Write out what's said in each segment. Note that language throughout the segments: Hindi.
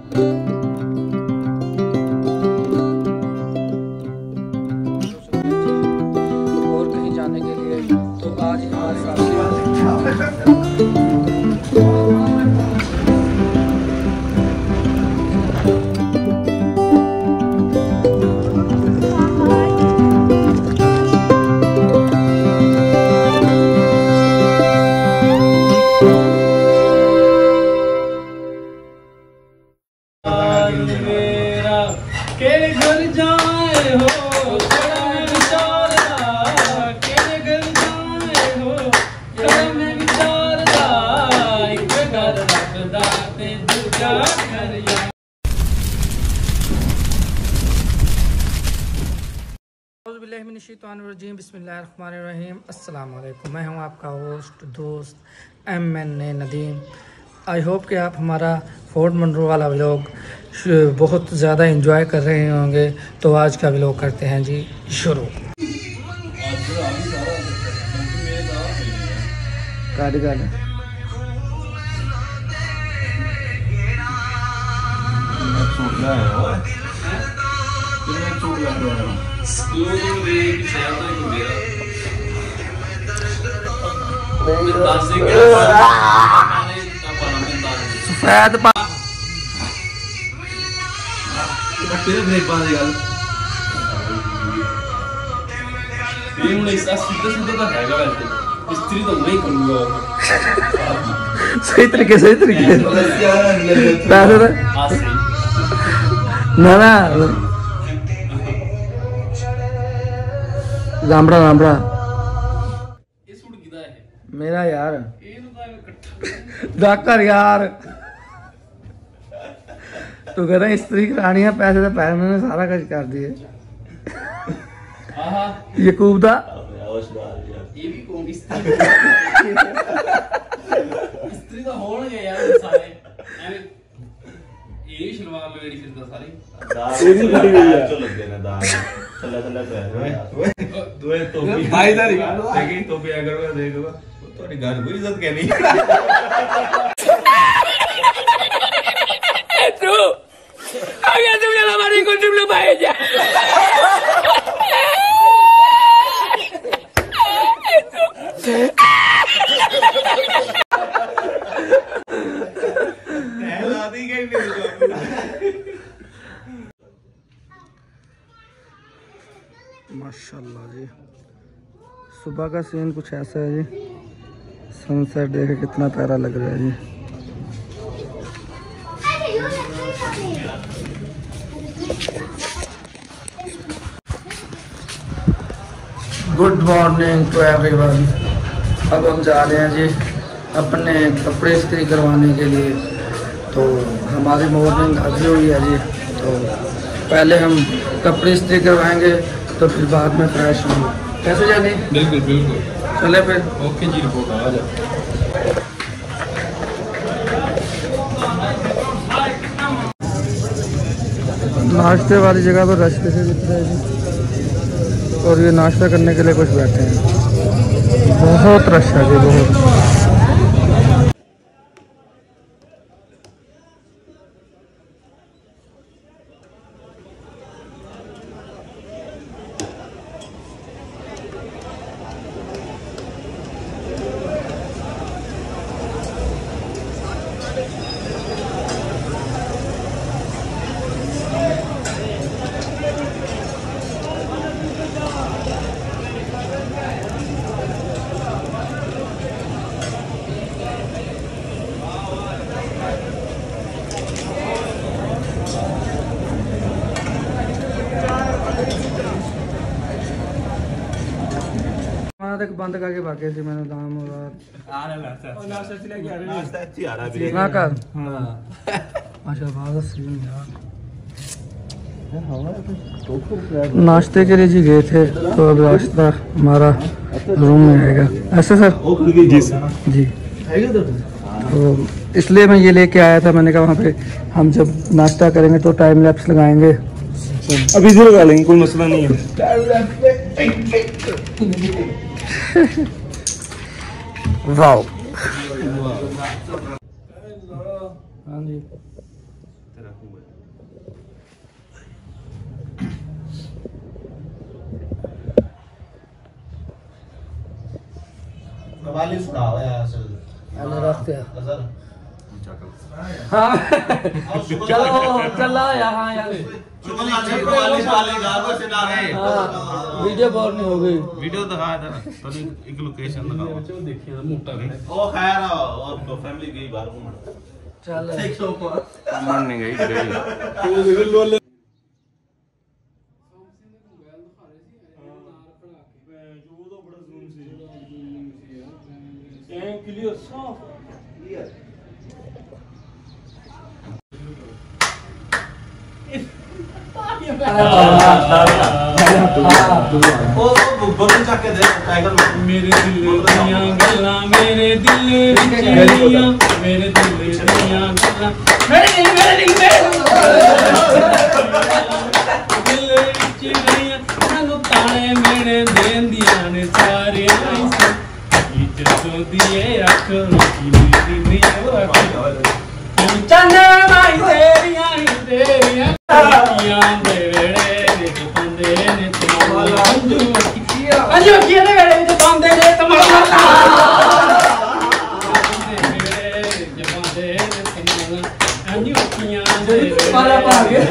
और कहीं जाने के लिए, तो आज ही हमारे साथ बिस्मिल्लाहिर्रहमानिर्रहीम। अस्सलाम वालेकुम। मैं हूं आपका होस्ट दोस्त MNA नदीम। आई होप कि आप हमारा फोर्ट मनरो वाला व्लॉग बहुत ज़्यादा एंजॉय कर रहे होंगे। तो आज का व्लॉग करते हैं जी शुरू। सही तरीके ना लामड़ा मेरा यार डाकर यार तू कह रहा स्त्री करानी है, पैसे तो पैसे मैंने सारा कुछ कर दिए। ये कूबदा स्त्री तो होणगे यार सारे ਐਵੇਂ ਇਹ ਸ਼ਲਵਾਰ ਲਵੇੜੀ ਫਿਰਦਾ ਸਾਰੇ ਇਹ ਵੀ ਬੜੀ ਹੋਈ ਹੈ ਚੋ ਲੱਗੇ ਨੇ ਦਾ ਥੱਲੇ ਓਏ ਦੋਏ ਟੋਪੀ ਭਾਈਦਾਰੀ ਦੇਖੀ ਟੋਪੀ ਅਗਰ ਮੈਂ ਦੇਖੂਗਾ ਤੁਹਾਡੀ ਗੱਲ ਕੋਈ ਇੱਜ਼ਤ ਕਹਿ ਨਹੀਂ ਤੂੰ ਆ ਗਿਆ ਤੁਮ ਨਾ हमारी को तुम लोग भाई जा माशाल्लाह जी, सुबह का सीन कुछ ऐसा है जी। सनसेट देखे कितना प्यारा लग रहा है जी। Good morning to everyone. अब हम जा रहे हैं जी अपने कपड़े इस्त्री करवाने के लिए। तो हमारी मॉर्निंग अभी हुई है जी। तो पहले हम कपड़े इस्त्री करवाएंगे तो फिर बाद में फ्रेश होंगे। कैसे जाने? बिल्कुल बिल्कुल चले फिर। ओके जी, रिपोर्ट आ जाओ। नाश्ते वाली जगह पर रश कैसे दिख रहा है जी। और ये नाश्ता करने के लिए कुछ बैठे हैं, बहुत रश है जी, बहुत। तक बंद करके भागे थे मैंने दाम और नाश्ते के लिए जी गए थे। तो अब रास्ता हमारा रूम में आएगा। ऐसे सर? जी सर जी। तो इसलिए मैं ये लेके आया था। मैंने कहा वहाँ पे हम जब नाश्ता करेंगे तो टाइम लैप्स लगाएंगे। अभी से लगा लेंगे, कोई मसला नहीं है। वाओ। हाँ जी, तेरा हुआ वाली सुनाओ यार असल हेलो रखते हैं असल हाँ चलो चला यहाँ यार वीडियो बोर नहीं हो गई वीडियो दिखाया था ना तो एक लोकेशन दिखाओ देखिए मोटा नहीं ओ खैर और फैमिली गई बाहर घूमने चल मन नहीं गई मेरे दिल दियां गल्लां मेरे दिल दियां मेरे दिल दियां गल्लां मेरे दिल विच रहियां सानू ताने मेरे देंदियां ने सारे इज्जतों दिए अख रोटी मेरी नहीं चन्ने माई तेरियां तेरियां दे वेड़े ने पंदे ने तमाला अंजू किए ने वेड़े विच पंदे ने तमाला जबांदे ने तमाला अंजू कियां दे पाला पा गया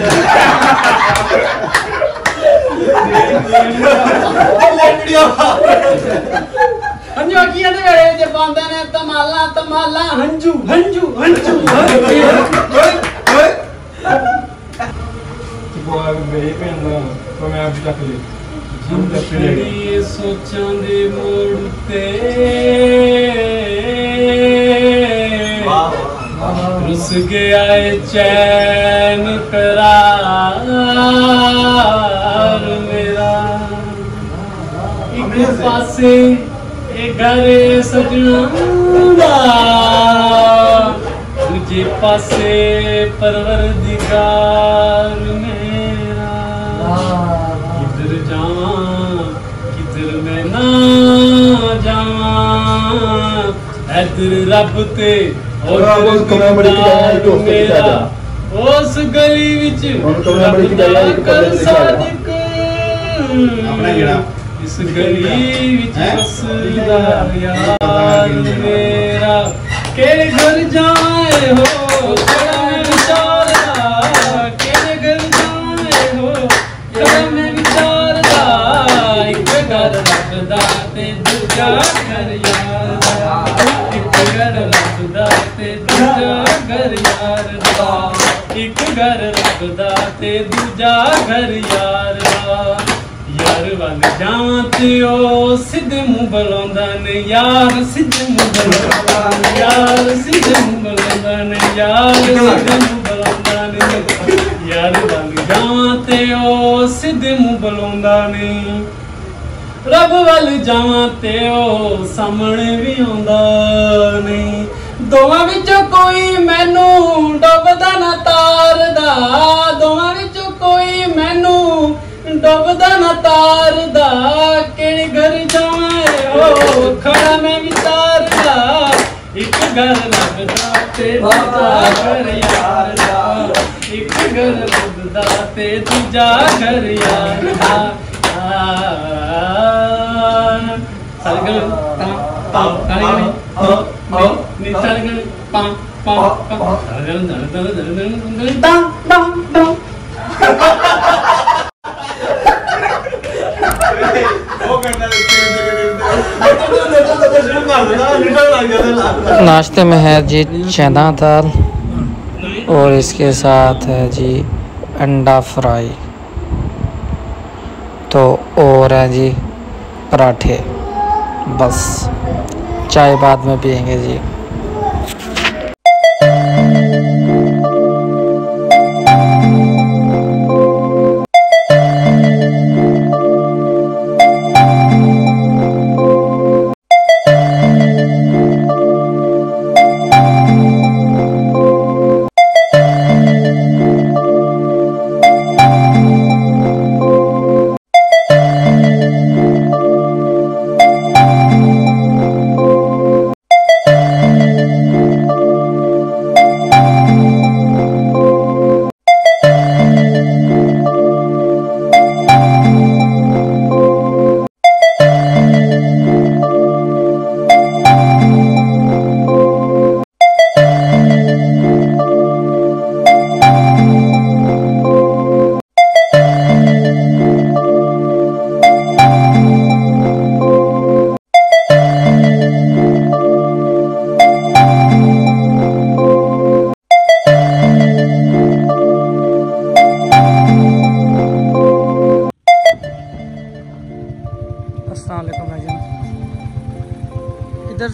अंजू किए ने वेड़े विच पंदे ने तमाला तमाला हंजू हंजू हंजू जिंदगी सोचां दे मोड़ ते रुस गया है चैन करार मेरा एक पासे घर सजना दूजे पासे परवरदिगार मेरा किधर जावां किधर मैं ना जावां इधर रब ते मेरा उस गली विच इस गली विच बसदा यार मेरा केड़े घर जाए हो कड़ा मैं विचारदा केड़े घर जाए हो कड़ा मैं विचारदा एक घर रखदा ते दूजा घर यार दा एक घर रखदा ते दूजा घर यार दा एक घर रखदा ते दूजा घर यार दा यार वल जावां ते ओ सिद्धे मुंह बुलांदा ने यार सिद्धे मुंह बुलांदा यार सिद्धे मुंह बुलांदा ने यार सिद्धे मुंह बुलांदा ने यार वल जावां ते ओ सिद्धे मुंह बुलांदा ने रब वल जावां ते ओ सामने भी आंदा नहीं दोवां विचों कोई मैनू डुबदा ना तारदा दोवां विचों कोई मैनू डुबदा ना तारदा केड़े घर जावां ओ खड़ा मैं विचारदा एक घर लगदा ते दूजा घर यार दा एक घर लगदा ते दूजा घर यार दा सरगल ता ता सरगल नी सरगल पा पा पा सरगल दर दर दर दर ता ता ता नाश्ते में है जी चना दाल और इसके साथ है जी अंडा फ्राई तो और है जी पराठे बस चाय बाद में पियेंगे जी।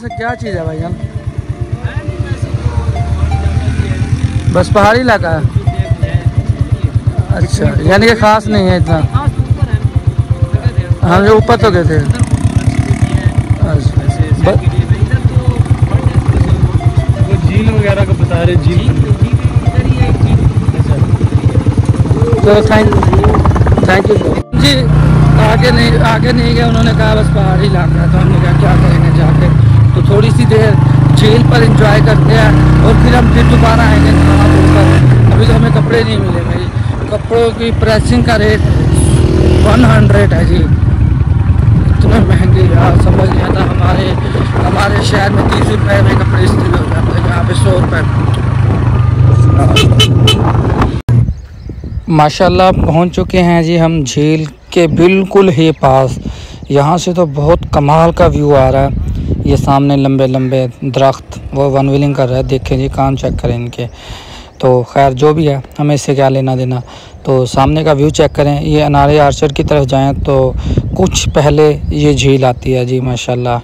से क्या चीज़ है भाईजान? बस पहाड़ी इलाका है। अच्छा, यानी कि खास नहीं है इतना। हम जो ऊपर तो गए थे। वो झील वगैरह का बता रहे, झील। तो थैंक यू जी। आगे नहीं गए, उन्होंने कहा बस पहाड़ी इलाका है, तो हमने कहा क्या करेंगे जाके, तो थोड़ी सी देर झील पर एंजॉय करते हैं और फिर हम दोबारा आएंगे खाना ऊपर। अभी तो हमें कपड़े नहीं मिले भाई, कपड़ों की प्रेसिंग का रेट 100 है जी, इतने महंगे यार, समझ नहीं आता। हमारे शहर में 30 रुपये में कपड़े इस्त्री हो जाते हैं, यहाँ पे 100 रुपये। माशाल्लाह पहुंच चुके हैं जी हम झील के बिल्कुल ही पास। यहाँ से तो बहुत कमाल का व्यू आ रहा है। ये सामने लंबे लंबे दरख्त, वो वन व्हीलिंग कर रहा है, देखें जी, कान चेक करें इनके। तो खैर जो भी है, हमें इससे क्या लेना देना। तो सामने का व्यू चेक करें। ये अनारे आर्चर की तरफ जाएं तो कुछ पहले ये झील आती है जी। माशाल्लाह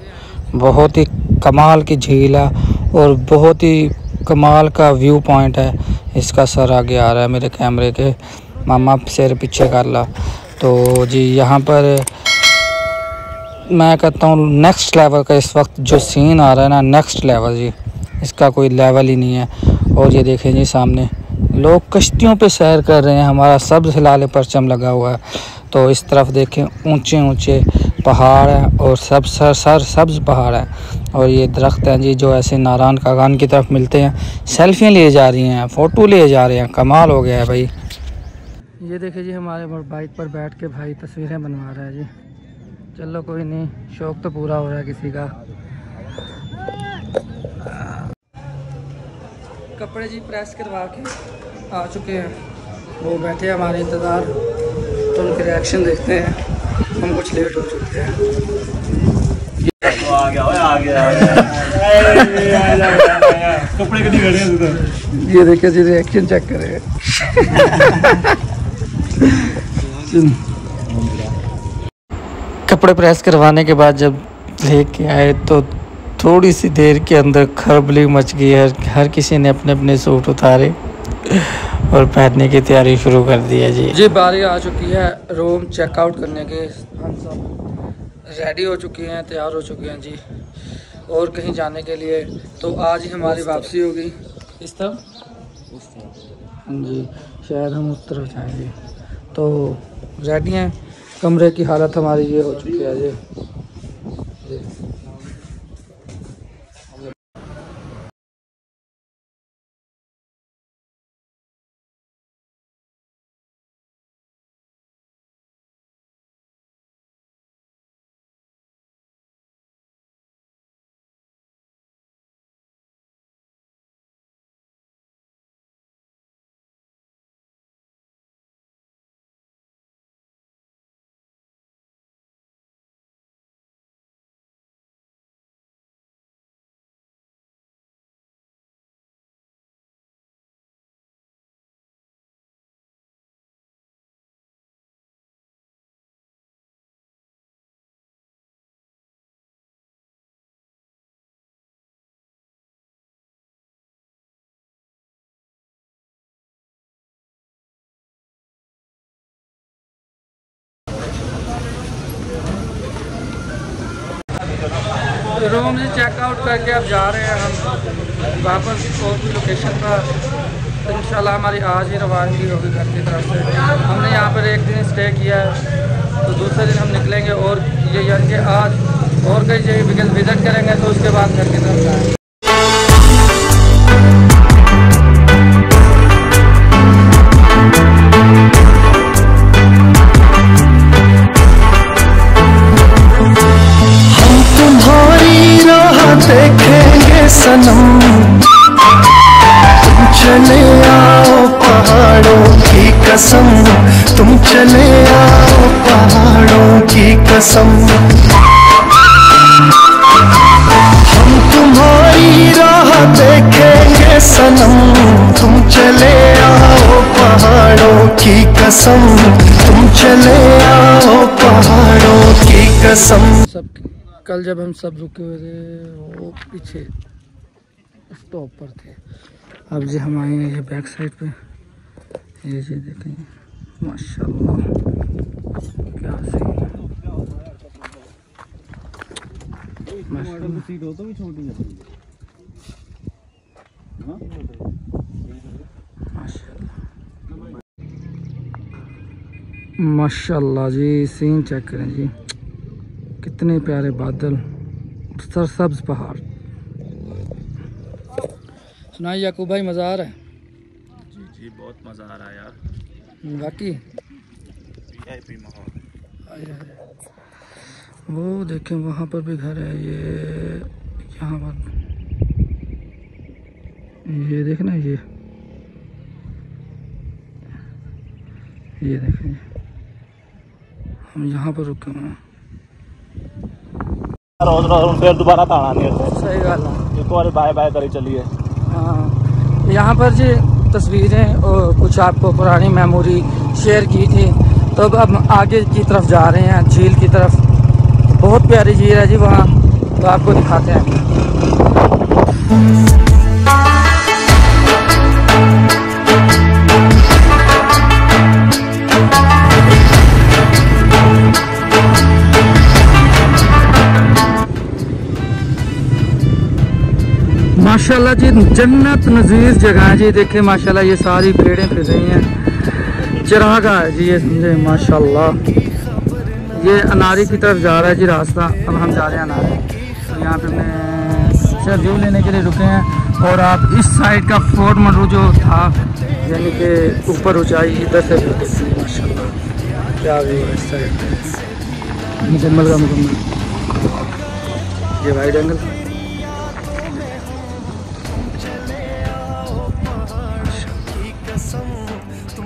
बहुत ही कमाल की झील है और बहुत ही कमाल का व्यू पॉइंट है। इसका सर आगे आ रहा है मेरे कैमरे के, मामा सिर पीछे कर ला। तो जी यहाँ पर मैं कहता हूँ नेक्स्ट लेवल का इस वक्त जो सीन आ रहा है ना, नेक्स्ट लेवल जी, इसका कोई लेवल ही नहीं है। और ये देखें जी सामने लोग कश्तियों पे सैर कर रहे हैं, हमारा सब्ज़ हिलाल परचम लगा हुआ है। तो इस तरफ देखें ऊंचे ऊंचे पहाड़ हैं और सब्ज़ पहाड़ हैं, और ये दरख्त हैं जी जो ऐसे नारायण कागान की तरफ मिलते हैं। सेल्फियाँ लिए जा रही हैं, फ़ोटो लिए जा रहे हैं, कमाल हो गया है भाई। ये देखिए जी हमारे बाइक पर बैठ के भाई तस्वीरें बनवा रहा है जी। चलो कोई नहीं, शौक़ तो पूरा हो रहा है किसी का। कपड़े जी प्रेस करवा के आ चुके हैं, वो बैठे हमारे इंतज़ार, तो उनके रिएक्शन देखते हैं। हम कुछ लेट हो चुके हैं। आ गया कपड़े कभी खड़े हैं तो। ये देखिए जी रिएक्शन चेक करें। कपड़े प्रेस करवाने के बाद जब लेके आए तो थोड़ी सी देर के अंदर खलबली मच गई है। हर किसी ने अपने अपने सूट उतारे और पहनने की तैयारी शुरू कर दी है जी। जी बारी आ चुकी है रूम चेकआउट करने के। हम सब रेडी हो चुके हैं, तैयार हो चुके हैं जी, और कहीं जाने के लिए। तो आज ही हमारी वापसी होगी इस तरफ जी, शायद हम उस तरफ जाएंगे। तो रेडी हैं, कमरे की हालत हमारी ये हो चुकी है जी। रूम से चेकआउट करके अब जा रहे हैं हम वापस और भी लोकेशन पर। इंशाल्लाह हमारी आज ही रवानगी होगी घर की तरफ से। हमने यहाँ पर एक दिन स्टे किया है, तो दूसरे दिन हम निकलेंगे और ये यानी कि आज और कई जगह विजिट करेंगे, तो उसके बाद घर की तरफ जाएंगे। देखेंगे सनम, तुम चले आओ पहाड़ों की कसम, तुम चले आओ पहाड़ों की कसम। हम तुम्हारी राह देखेंगे सनम, तुम चले आओ पहाड़ों की कसम, तुम चले आओ पहाड़ों की कसम। सब कल जब हम सब रुके हुए थे वो पीछे स्टॉप पर थे। अब जी हम आए हैं ये बैक साइड पे, ये जी देखें माशाल्लाह क्या सही है। माशाल्लाह जी सीन चेक करें जी, कितने प्यारे बादल, सरसब्ज पहाड़। सुनाई याकूब भाई, मज़ा आ रहा है? जी जी बहुत मज़ा आ रहा है यार, बाकी VIP माहौल। वो देखें वहाँ पर भी घर है, ये यहाँ पर ये देखना, ये देखें हम यहाँ पर रुके हुए हैं। फिर दोबारा ताना नहीं है, सही गल है, एक बार बाय बाय करी चलिए। हाँ यहाँ पर जी तस्वीरें और कुछ आपको पुरानी मेमोरी शेयर की थी। तो अब हम आगे की तरफ जा रहे हैं, झील की तरफ। बहुत प्यारी झील है जी वहाँ, तो आपको दिखाते हैं। माशाल्लाह जी जन्नत नज़ीर जगह है जी। देखें माशाल्लाह ये सारी पेड़ें फिर रही हैं, चरागा है जी ये, समझे माशाल्लाह। ये अनारी की तरफ जा रहा है जी रास्ता। अब हम जा रहे हैं अनारी, तो यहाँ पे हमने अच्छा व्यू लेने के लिए रुके हैं। और आप इस साइड का फोर्ट मंडरू जो था, यानी कि ऊपर ऊंचाई, इधर से व्यू देखते हैं माशाल्लाह क्या व्यू है इस साइड, मुकम्मल का मुकम्मल। ये वाइड एंगल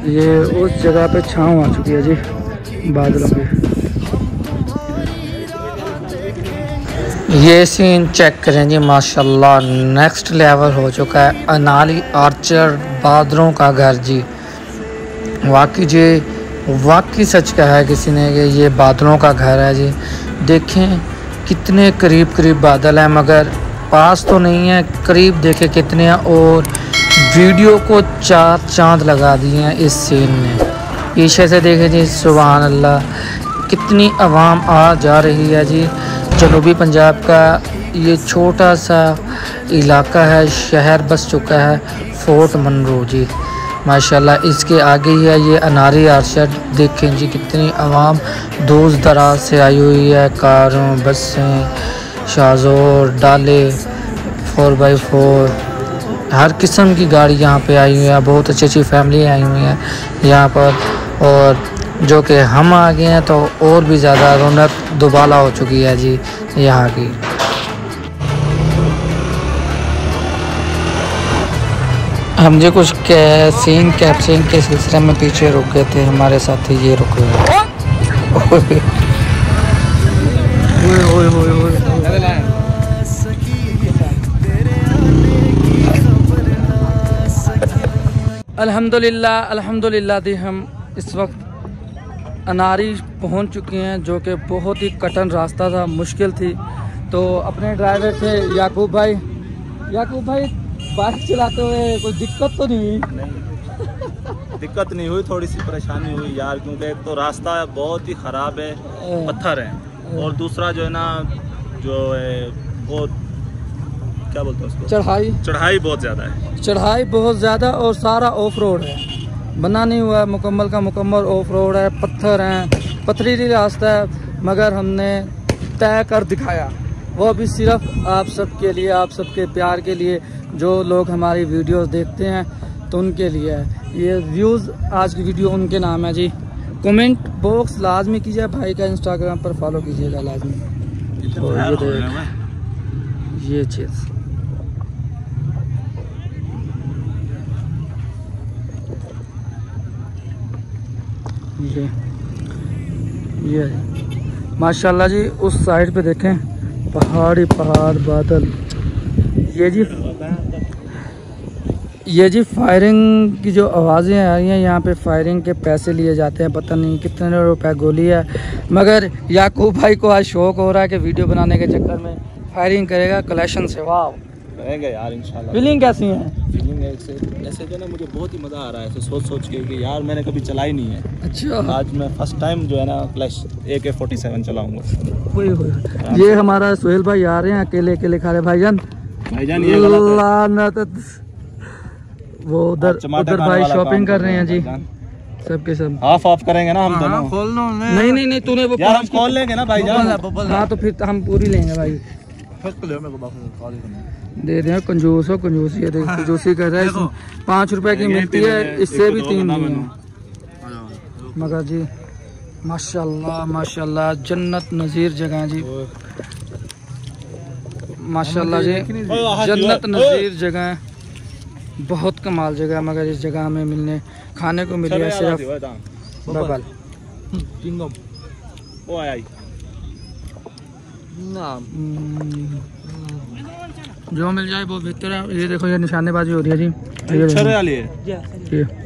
ये उस जगह पे छाँव आ चुकी है जी बादलों पे। ये सीन चेक करें जी माशाल्लाह, नेक्स्ट लेवल हो चुका है। अनारी आर्चर बादलों का घर जी, वाकई सच कहा है किसी ने कि ये बादलों का घर है जी। देखें कितने करीब करीब बादल हैं, मगर पास तो नहीं है, करीब देखें कितने हैं। और वीडियो को 4 चांद लगा दिए हैं इस सीन ने। पीछे से देखें जी, सुभान अल्लाह, कितनी आवाम आ जा रही है जी। जनूबी पंजाब का ये छोटा सा इलाका है, शहर बस चुका है फोर्ट मंडरू जी माशाल्लाह। इसके आगे ही है ये अनारी आर्चर। देखें जी कितनी आवाम दूर दराज से आई हुई है, कारों, बसें, शाज़ोर, डाले, 4x4, हर किस्म की गाड़ी यहाँ पे आई हुई है। बहुत अच्छी अच्छी फैमिली आई हुई हैं यहाँ पर। और जो कि हम आ गए हैं तो और भी ज़्यादा रौनक दुबाला हो चुकी है जी यहाँ की। हम जो कुछ सीन कैप्चरिंग के सिलसिले में पीछे रुक गए थे, हमारे साथी ये रुके हुए। अल्हम्दुलिल्लाह दी हम इस वक्त अनारी पहुंच चुके हैं, जो कि बहुत ही कठिन रास्ता था, मुश्किल थी। तो अपने ड्राइवर थे याकूब भाई बाइक चलाते हुए कोई दिक्कत तो नहीं हुई? दिक्कत नहीं हुई, थोड़ी सी परेशानी हुई यार, क्योंकि एक तो रास्ता बहुत ही ख़राब है, पत्थर है, और दूसरा जो है ना, जो है वो क्या बोलते हैं उसको, चढ़ाई बहुत ज़्यादा है। चढ़ाई बहुत ज़्यादा और सारा ऑफ रोड है, बना नहीं हुआ मुकम्मल का मुकम्मल ऑफ रोड है, पत्थर हैं, पथरीली रास्ता है। मगर हमने तय कर दिखाया, वो भी सिर्फ आप सबके लिए, आप सबके प्यार के लिए, जो लोग हमारी वीडियोस देखते हैं तो उनके लिए है ये व्यूज़। आज की वीडियो उनके नाम है जी। कमेंट बॉक्स लाजमी कीजिए, भाई का इंस्टाग्राम पर फॉलो कीजिएगा लाजमी। तो ये चीज़ ये माशाल्लाह जी। उस साइड पे देखें पहाड़ बादल। ये जी फायरिंग की जो आवाज़ें आ रही हैं, यहाँ पे फायरिंग के पैसे लिए जाते हैं, पता नहीं कितने रुपए गोली है। मगर याकूब भाई को आज शौक हो रहा है कि वीडियो बनाने के चक्कर में फायरिंग करेगा कलेक्शन से। वाह रहेंगे यार इंशाल्लाह। फीलिंग कैसी है? फीलिंग ऐसे जो ना मुझे बहुत ही मज़ा आ रहा है ऐसे सोच के कि यार मैंने कभी चलाई नहीं है। अच्छा, आज मैं फर्स्ट टाइम जो है ना क्लैश AK-47 चलाऊँगा। ये हमारा सोहेल भाई आ रहे हैं, अकेले अकेले खा रहे भाईजान। ये गलत है। वो उधर भाई शॉपिंग कर रहे हैं जी, सबके सब। हाफ ऑफ करेंगे ना हम दोनों। खोल लो। नहीं तूने वो यार हम खोल लेंगे ना भाई जान। हाँ तो फिर हम पूरी लेंगे भाई। दे दें, कंजूस हो कंजूस। ये देख कंजूसी कर रहा है। 5 रुपए की मिलती है, इससे भी 3 नहीं है। मगर जी माशाल्लाह माशाल्लाह जन्नत नज़ीर जगह जी, माशाल्लाह जी जन्नत नज़ीर जगह, बहुत कमाल जगह। मगर इस जगह में मिलने खाने को मिल रहा है सिर्फ बबल। जो मिल जाए वो बेहतर है। ये देखो ये निशानेबाजी हो रही है जी।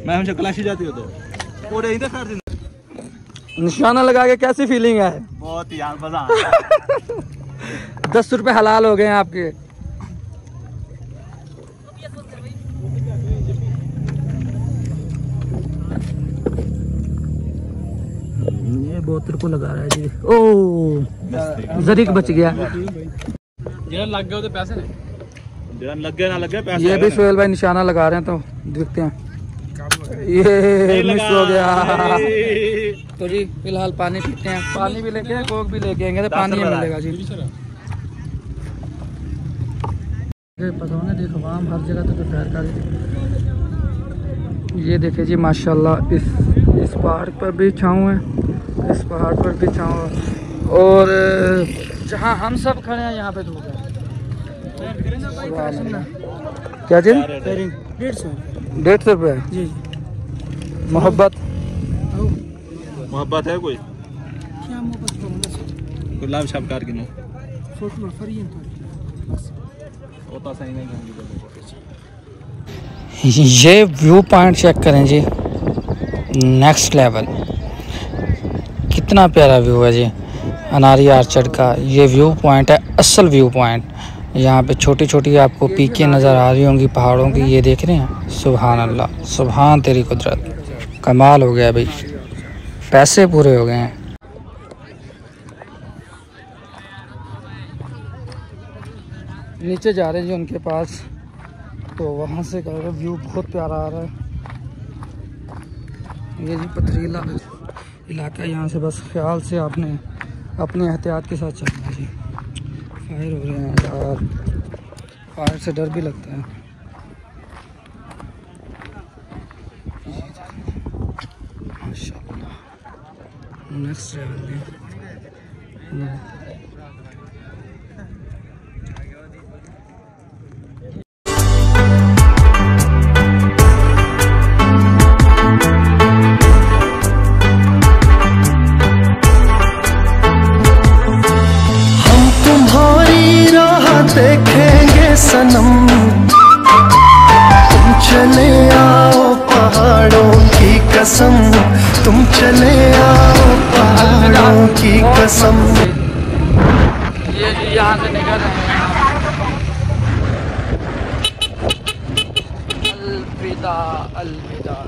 मैं हमसे क्लास ही जाती हो तो निशाना लगा के कैसी फीलिंग है? बहुत यार मजा आ रहा है। 10 रुपए हलाल हो गए हैं आपके। ये बोतल को लगा रहा है जी। ओ जरीक बच गया। लग गए तो पैसे ने लग गए ना लग गए पैसे। ये भी सोहेल भाई निशाना लगा रहे हैं तो देखते हैं। ये मिस हो गया। तो जी फिलहाल पानी पीते हैं। पानी भी लेके कोक भी लेके आएंगे तो पानी मिलेगा जी। पता नहीं देखो आम हर जगह तो दोपहर का। ये देखे जी माशाल्लाह इस पहाड़ पर भी छाँव है, इस पहाड़ पर भी छाँव है, और जहाँ हम सब खड़े हैं यहाँ पे धूप है। क्या चीज? 150 रुपये जी। मोहब्बत है कोई गुलाब शाबकार की नो होता सही नहीं। ये व्यू पॉइंट चेक करें जी, नेक्स्ट लेवल। कितना प्यारा व्यू है जी अनारी आर्चर्ड का। ये व्यू पॉइंट है, असल व्यू पॉइंट। यहाँ पे छोटी छोटी आपको पीकें नज़र आ रही होंगी पहाड़ों की। ये देख रहे हैं? सुभान अल्लाह, सुभान तेरी कुदरत, कमाल हो गया भाई, पैसे पूरे हो गए हैं। नीचे जा रहे हैं जी उनके पास, तो वहाँ से का व्यू बहुत प्यारा आ रहा है। ये जी पथरीला इलाका, यहाँ से बस ख्याल से आपने अपने एहतियात के साथ चलना जी। फायर हो रहे हैं यार, फायर से डर भी लगता है। माशाल्लाह नेक्स्ट लेवल में। देखेंगे सनम, तुम चले आओ पहाड़ों की कसम, तुम चले आओ पहाड़ों की कसम। ये यहाँ से निकल रहे हैं। अलविदा अलविदा।